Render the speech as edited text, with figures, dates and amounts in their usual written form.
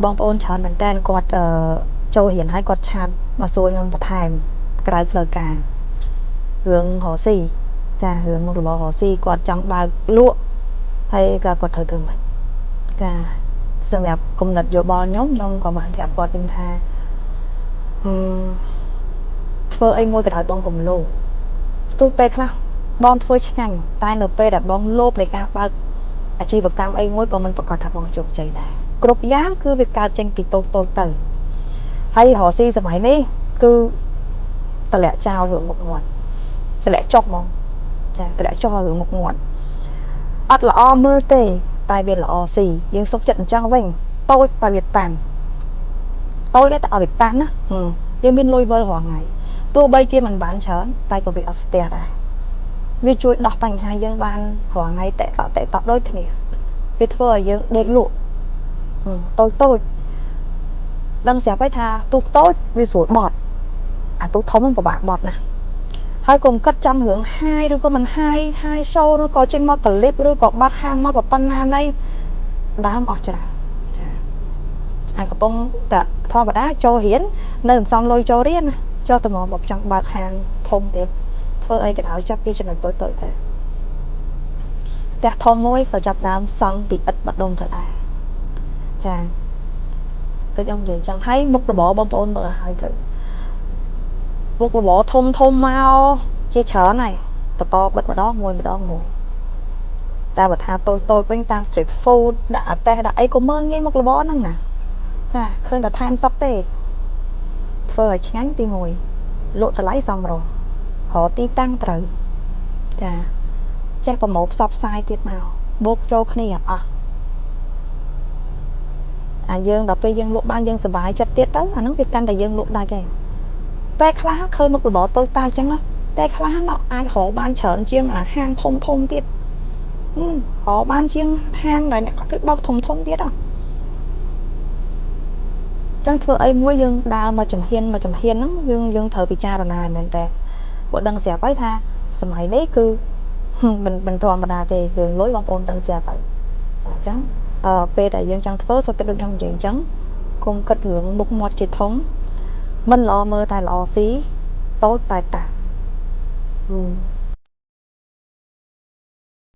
បងប្អូនច្រើនមែនតើគាត់ចូលរៀនហើយគាត់ឆាតមកសួរខ្ញុំបន្ថែមក្រៅផ្លូវការរឿងរកស៊ីចារឿងមុខរបររកស៊ីគាត់ចង់បើកលក់ហើយគាត់ត្រូវធ្វើម៉េចចាសម្រាប់គំនិតយោបល់ខ្ញុំក៏បានប្រាប់គាត់វិញថាធ្វើអីមួយក៏ដោយបងកុំលោភទោះពេលខ្លះបងធ្វើឆ្ងាញ់តែនៅពេលដែលបងលោភនៃការបើកអាជីវកម្មអីមួយក៏មិនប្រកាសថាបងជោគជ័យដែរគ្រប់យ៉ាងគឺវាកើតចេញពីតូចទៅហើយរកស៊ីសម័យនេះគឺតម្លាក់ចោលរឿងមុខមាត់តម្លាក់ចុះហ្មងចាតម្លាក់ចុះរឿងមុខមាត់អត់ល្អមើលទេតែវាល្អស៊ីយើងសុខចិត្តអញ្ចឹងវិញតូចតែវាតាន់តូចតែឲ្យវាតាន់ណាយើងមានលុយវិលរាល់ថ្ងៃទោះបីជាមិនបានច្រើនតែក៏វាអត់ស្ទះដែរវាជួយដោះបញ្ហាយើងបានរាល់ថ្ងៃតេតដូចគ្នាវាធ្វើឲ្យយើងដេកលក់តូចដឹងស្រាប់ហើយថាទូកតូចវាស្រួលបត់អាទូកធំมันពិបាកបត់ណាហើយកុំគិតចង់រឿងហាយឬក៏មិនហាយshowឬក៏ចេញមកកលិបឬក៏បាត់ហាងមកប៉ុណ្ណាណីដើមអស់ច្រើនចាអាកំពុងតែធម្មតាចូលរៀននៅសំលុយចូលរៀនចុះតមកចង់បើកហាងធំទៀតធ្វើអីក៏ដោយចាប់ពីចំណុចតូចទៅផ្ទះធំមួយក៏ចាប់ដើមសង់ពីឥដ្ឋបាត់ដុំទៅដែរចាដូចខ្ញុំនិយាយចឹងហើយមុខរបរបងប្អូនមើលឲ្យទៅមុខរបរធំមកជាច្រើនហើយបន្តបិទម្ដងមួយតែបើថាតូចវិញតាម street food ដាក់អាតេះដាក់អីក៏មើលងាយមុខរបរហ្នឹងណាចាឃើញតែថែមតុកទេធ្វើឲ្យឆ្ងាញ់ទី1លក់តម្លៃសមរម្យរកទីតាំងត្រូវចាចេះប្រម៉ូទផ្សព្វផ្សាយទៀតមកបូកចូលគ្នាអស់អាយើងដល់ពេលយើងលក់បានយើងសប្បាយចិត្តទៀតទៅអាហ្នឹងវាកាន់តែយើងលក់ដាច់ឯងពេលខ្លះឃើញមុខរបរតូចតាចចឹងណាតែខ្លះnóអាចរកបានច្រើនជាងអាហាងធំទៀតរកបានជាងហាងដែលអ្នកគេបោកធំទៀតចឹងធ្វើអីមួយយើងដើរមកចំហៀនហ្នឹងយើងត្រូវពិចារណាមែនតើបើដឹងស្រាប់ហើយថាសម័យនេះគឺមិនធម្មតាទេរឿងលុយបងប្អូនដឹងស្រាប់ហើយអញ្ចឹងពេលដែលយើងចង់ធ្វើសុទ្ធតែដូចខ្ញុំនិយាយអញ្ចឹងគុំគិតរឿងមុខមាត់ជាធំមិនល្អមើលតែល្អស៊ីតូចតែតា